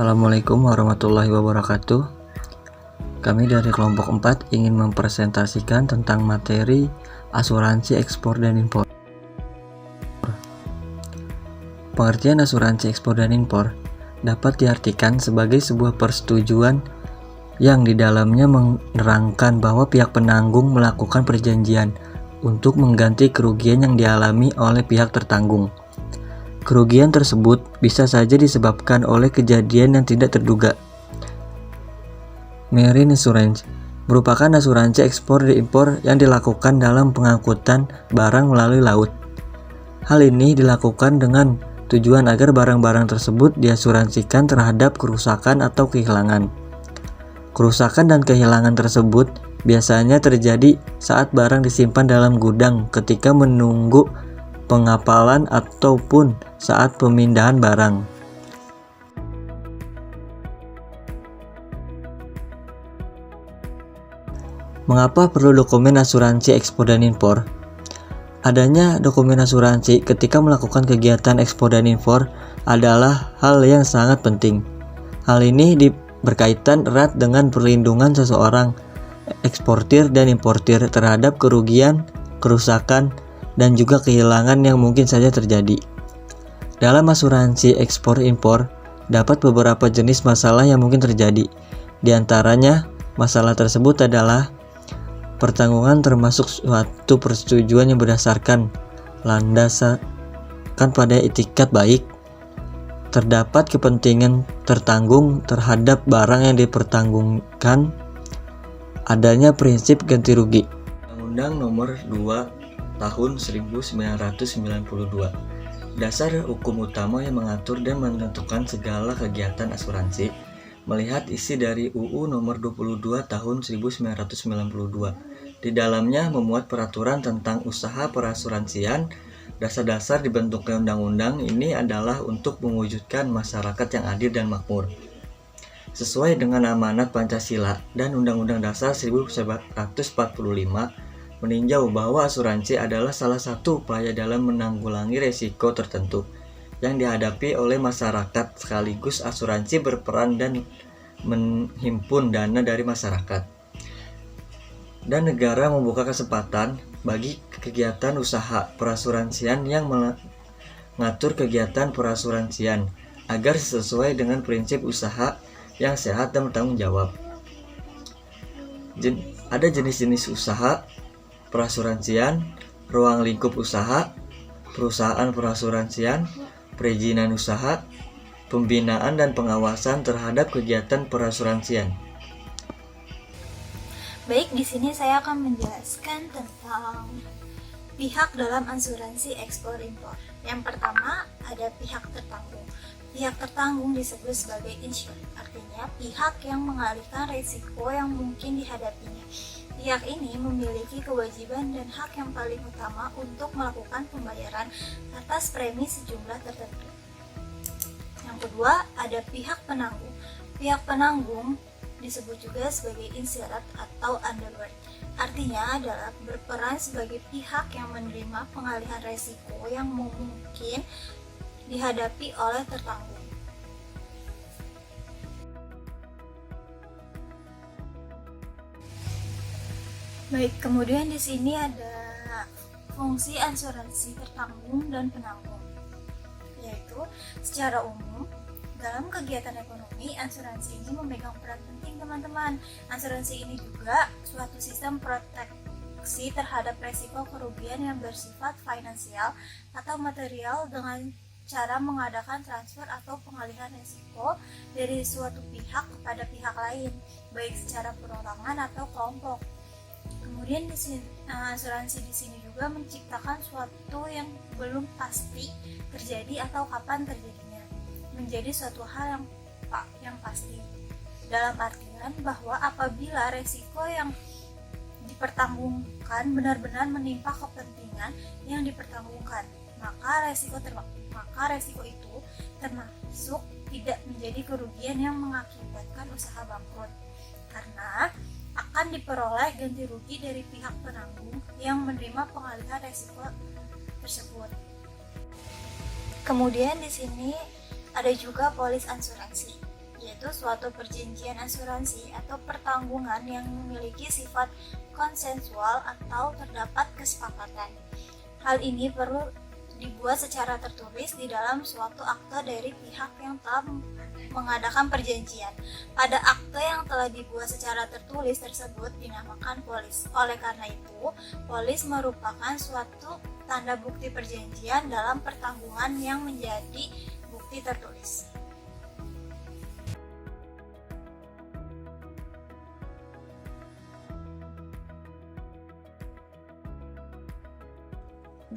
Assalamualaikum warahmatullahi wabarakatuh. Kami dari kelompok 4 ingin mempresentasikan tentang materi asuransi ekspor dan impor. Pengertian asuransi ekspor dan impor dapat diartikan sebagai sebuah persetujuan yang di dalamnya menerangkan bahwa pihak penanggung melakukan perjanjian untuk mengganti kerugian yang dialami oleh pihak tertanggung. Kerugian tersebut bisa saja disebabkan oleh kejadian yang tidak terduga. Marine Insurance merupakan asuransi ekspor dan impor yang dilakukan dalam pengangkutan barang melalui laut. Hal ini dilakukan dengan tujuan agar barang-barang tersebut diasuransikan terhadap kerusakan atau kehilangan. Kerusakan dan kehilangan tersebut biasanya terjadi saat barang disimpan dalam gudang ketika menunggu pengapalan ataupun saat pemindahan barang. Mengapa perlu dokumen asuransi ekspor dan impor? Adanya dokumen asuransi ketika melakukan kegiatan ekspor dan impor adalah hal yang sangat penting. Hal ini berkaitan erat dengan perlindungan seseorang eksportir dan importir terhadap kerugian, kerusakan, dan juga kehilangan yang mungkin saja terjadi. Dalam asuransi ekspor impor, dapat beberapa jenis masalah yang mungkin terjadi. Di antaranya, masalah tersebut adalah pertanggungan termasuk suatu persetujuan yang berdasarkan landasan pada etikat baik. Terdapat kepentingan tertanggung terhadap barang yang dipertanggungkan. Adanya prinsip ganti rugi. Undang-Undang Nomor 2 Tahun 1992. Dasar hukum utama yang mengatur dan menentukan segala kegiatan asuransi melihat isi dari UU Nomor 22 Tahun 1992. Di dalamnya memuat peraturan tentang usaha perasuransian. Dasar-dasar dibentuknya undang-undang ini adalah untuk mewujudkan masyarakat yang adil dan makmur. Sesuai dengan amanat Pancasila dan Undang-Undang Dasar 1945, meninjau bahwa asuransi adalah salah satu upaya dalam menanggulangi resiko tertentu yang dihadapi oleh masyarakat, sekaligus asuransi berperan dan menghimpun dana dari masyarakat. Dan negara membuka kesempatan bagi kegiatan usaha perasuransian yang mengatur kegiatan perasuransian agar sesuai dengan prinsip usaha yang sehat dan bertanggung jawab. Ada jenis-jenis usaha perasuransian, ruang lingkup usaha, perusahaan perasuransian, perizinan usaha, pembinaan dan pengawasan terhadap kegiatan perasuransian. Baik, di sini saya akan menjelaskan tentang pihak dalam asuransi ekspor impor. Yang pertama ada pihak tertanggung. Pihak tertanggung disebut sebagai insured, artinya pihak yang mengalihkan risiko yang mungkin dihadapinya. Pihak ini memiliki kewajiban dan hak yang paling utama untuk melakukan pembayaran atas premi sejumlah tertentu. Yang kedua, ada pihak penanggung. Pihak penanggung disebut juga sebagai insured atau underwriter. Artinya adalah berperan sebagai pihak yang menerima pengalihan risiko yang mungkin dihadapi oleh tertanggung. Baik, kemudian di sini ada fungsi asuransi tertanggung dan penanggung, yaitu secara umum dalam kegiatan ekonomi asuransi ini memegang peran penting teman-teman. Asuransi ini juga suatu sistem proteksi terhadap resiko kerugian yang bersifat finansial atau material dengan cara mengadakan transfer atau pengalihan risiko dari suatu pihak kepada pihak lain, baik secara perorangan atau kelompok. Kemudian asuransi di sini juga menciptakan suatu yang belum pasti terjadi atau kapan terjadinya, menjadi suatu hal yang pasti. Dalam artian bahwa apabila resiko yang dipertanggungkan benar-benar menimpa kepentingan yang dipertanggungkan, maka resiko itu termasuk tidak menjadi kerugian yang mengakibatkan usaha bangkrut, karena akan diperoleh ganti rugi dari pihak penanggung yang menerima pengalihan resiko tersebut. Kemudian di sini ada juga polis asuransi, yaitu suatu perjanjian asuransi atau pertanggungan yang memiliki sifat konsensual atau terdapat kesepakatan. Hal ini perlu dibuat secara tertulis di dalam suatu akte dari pihak yang telah mengadakan perjanjian. Pada akte yang telah dibuat secara tertulis tersebut dinamakan polis. Oleh karena itu, polis merupakan suatu tanda bukti perjanjian dalam pertanggungan yang menjadi bukti tertulis.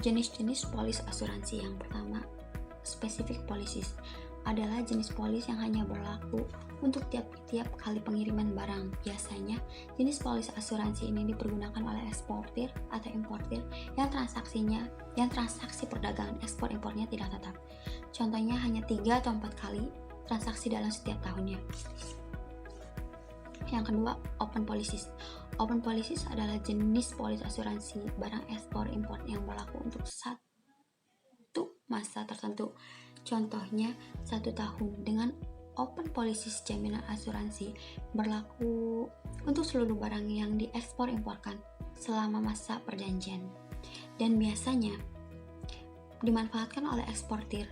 Jenis-jenis polis asuransi. Yang pertama, specific policies adalah jenis polis yang hanya berlaku untuk tiap kali pengiriman barang. Biasanya, jenis polis asuransi ini dipergunakan oleh eksportir atau importir yang transaksi perdagangan ekspor impornya tidak tetap. Contohnya hanya 3 atau 4 kali transaksi dalam setiap tahunnya. Yang kedua, open policies. Open policies adalah jenis polis asuransi barang ekspor impor yang berlaku untuk satu masa tertentu. Contohnya 1 tahun. Dengan open policies, jaminan asuransi berlaku untuk seluruh barang yang diekspor imporkan selama masa perjanjian, dan biasanya dimanfaatkan oleh eksportir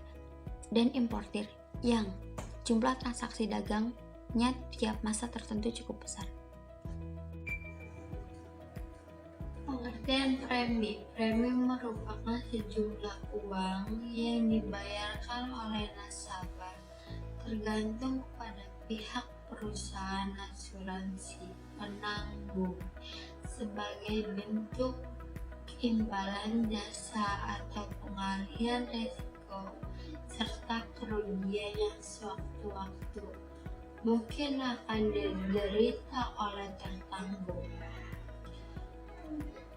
dan importir yang jumlah transaksi dagangnya tiap masa tertentu cukup besar. Pengertian premi. Premi merupakan sejumlah uang yang dibayarkan oleh nasabah tergantung pada pihak perusahaan asuransi penanggung sebagai bentuk imbalan jasa atau pengalihan risiko serta kerugian yang sewaktu-waktu mungkin akan diderita oleh tertanggung.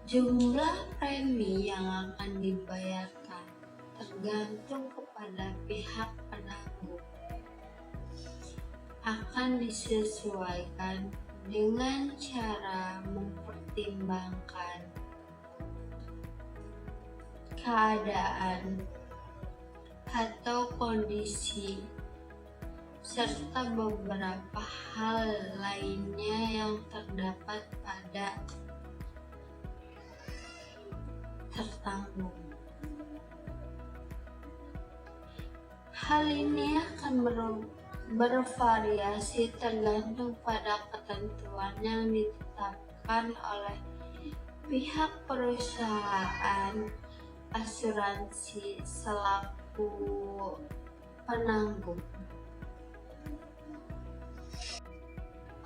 Jumlah premi yang akan dibayarkan tergantung kepada pihak penanggung, akan disesuaikan dengan cara mempertimbangkan keadaan atau kondisi serta beberapa hal lainnya yang terdapat pada tertanggung. Hal ini akan bervariasi tergantung pada ketentuan yang ditetapkan oleh pihak perusahaan asuransi selaku penanggung.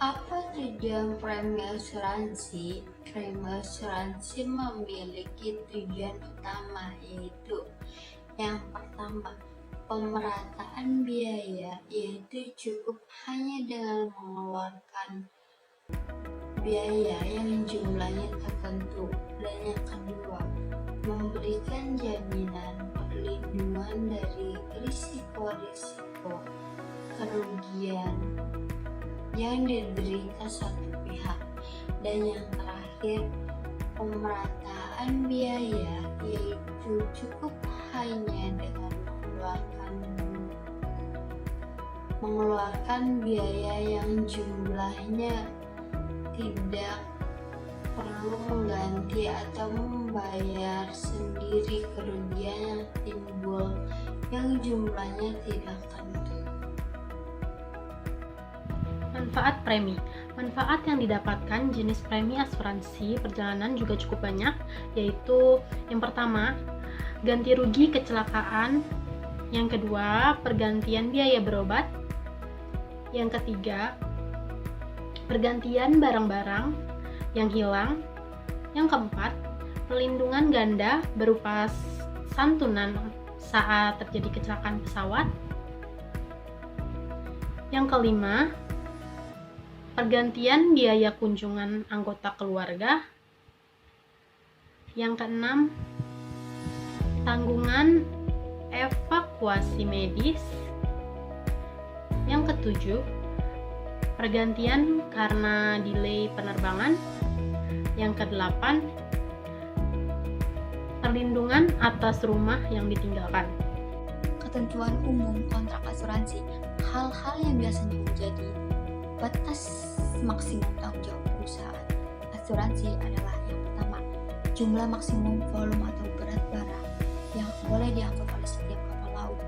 Apa tujuan premi asuransi? Premi asuransi memiliki tujuan utama, yaitu yang pertama, pemerataan biaya, yaitu cukup hanya dengan mengeluarkan biaya yang jumlahnya tertentu. Dan yang kedua, memberikan jaminan perlindungan dari risiko-risiko kerugian yang diderita satu pihak. Dan yang terakhir, pemerataan biaya, yaitu cukup hanya dengan mengeluarkan biaya yang jumlahnya tidak perlu mengganti atau membayar sendiri kerugian yang timbul yang jumlahnya tidak tentu. Manfaat premi. Manfaat yang didapatkan jenis premi asuransi perjalanan juga cukup banyak, yaitu yang pertama, ganti rugi kecelakaan. Yang kedua, pergantian biaya berobat. Yang ketiga, pergantian barang-barang yang hilang. Yang keempat, perlindungan ganda berupa santunan saat terjadi kecelakaan pesawat. Yang kelima, pergantian biaya kunjungan anggota keluarga. Yang keenam, tanggungan evakuasi medis. Yang ketujuh, pergantian karena delay penerbangan. Yang kedelapan, perlindungan atas rumah yang ditinggalkan. Ketentuan umum kontrak asuransi. hal-hal yang biasanya menjadi batas maksimum tanggung jawab perusahaan asuransi adalah yang pertama, jumlah maksimum volume atau berat barang yang boleh diangkut oleh setiap kapal laut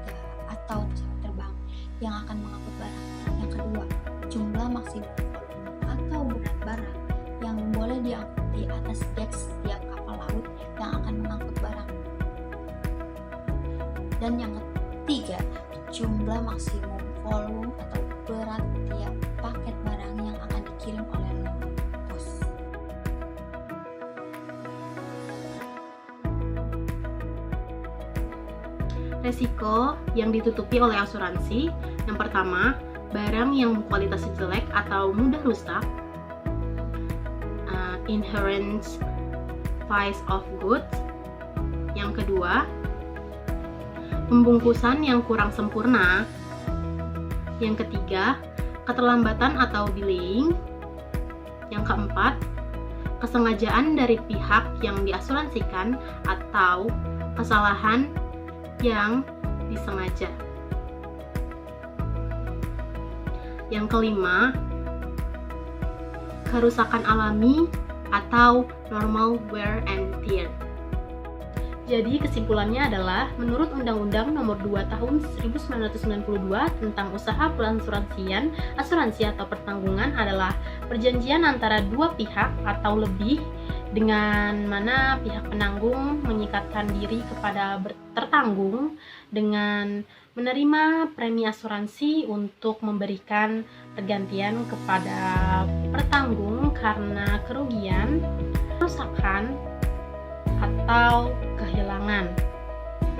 atau pesawat terbang yang akan mengangkut barang. Yang kedua, jumlah maksimum volume atau berat barang yang boleh diangkut di atas dek setiap kapal laut yang akan mengangkut barang. Dan yang ketiga, jumlah maksimum volume atau berat tiap paket barang yang akan dikirim oleh pos. Resiko yang ditutupi oleh asuransi, yang pertama, barang yang kualitasnya jelek atau mudah rusak, inherent vice of goods. Yang kedua, pembungkusan yang kurang sempurna. Yang ketiga, keterlambatan atau delaying. Yang keempat, kesengajaan dari pihak yang diasuransikan atau kesalahan yang disengaja. Yang kelima, kerusakan alami atau normal wear and tear. Jadi kesimpulannya adalah menurut Undang-Undang Nomor 2 Tahun 1992 tentang usaha peasuransian, asuransi atau pertanggungan adalah perjanjian antara dua pihak atau lebih dengan mana pihak penanggung mengikatkan diri kepada tertanggung dengan menerima premi asuransi untuk memberikan pergantian kepada pertanggung karena kerugian, kerusakan, atau kehilangan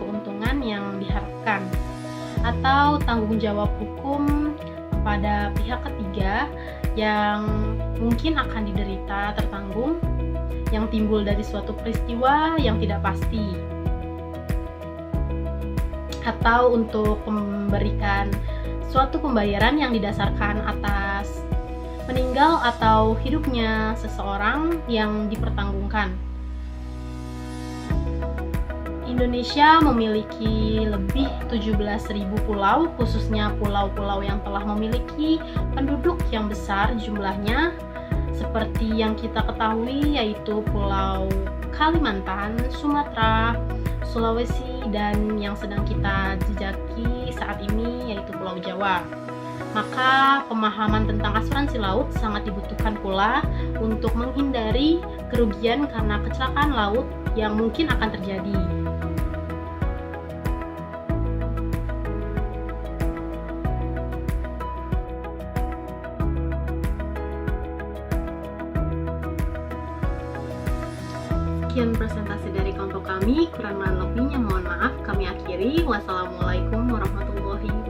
keuntungan yang diharapkan, atau tanggung jawab hukum kepada pihak ketiga yang mungkin akan diderita tertanggung yang timbul dari suatu peristiwa yang tidak pasti, atau untuk memberikan suatu pembayaran yang didasarkan atas meninggal atau hidupnya seseorang yang dipertanggungkan. Indonesia memiliki lebih 17.000 pulau, khususnya pulau-pulau yang telah memiliki penduduk yang besar jumlahnya, seperti yang kita ketahui yaitu Pulau Kalimantan, Sumatera, Sulawesi, dan yang sedang kita jejaki saat ini yaitu Pulau Jawa. Maka pemahaman tentang asuransi laut sangat dibutuhkan pula untuk menghindari kerugian karena kecelakaan laut yang mungkin akan terjadi. Sekian presentasi dari kelompok kami, kurang dan lebihnya mohon maaf. Kami akhiri. Wassalamualaikum warahmatullahi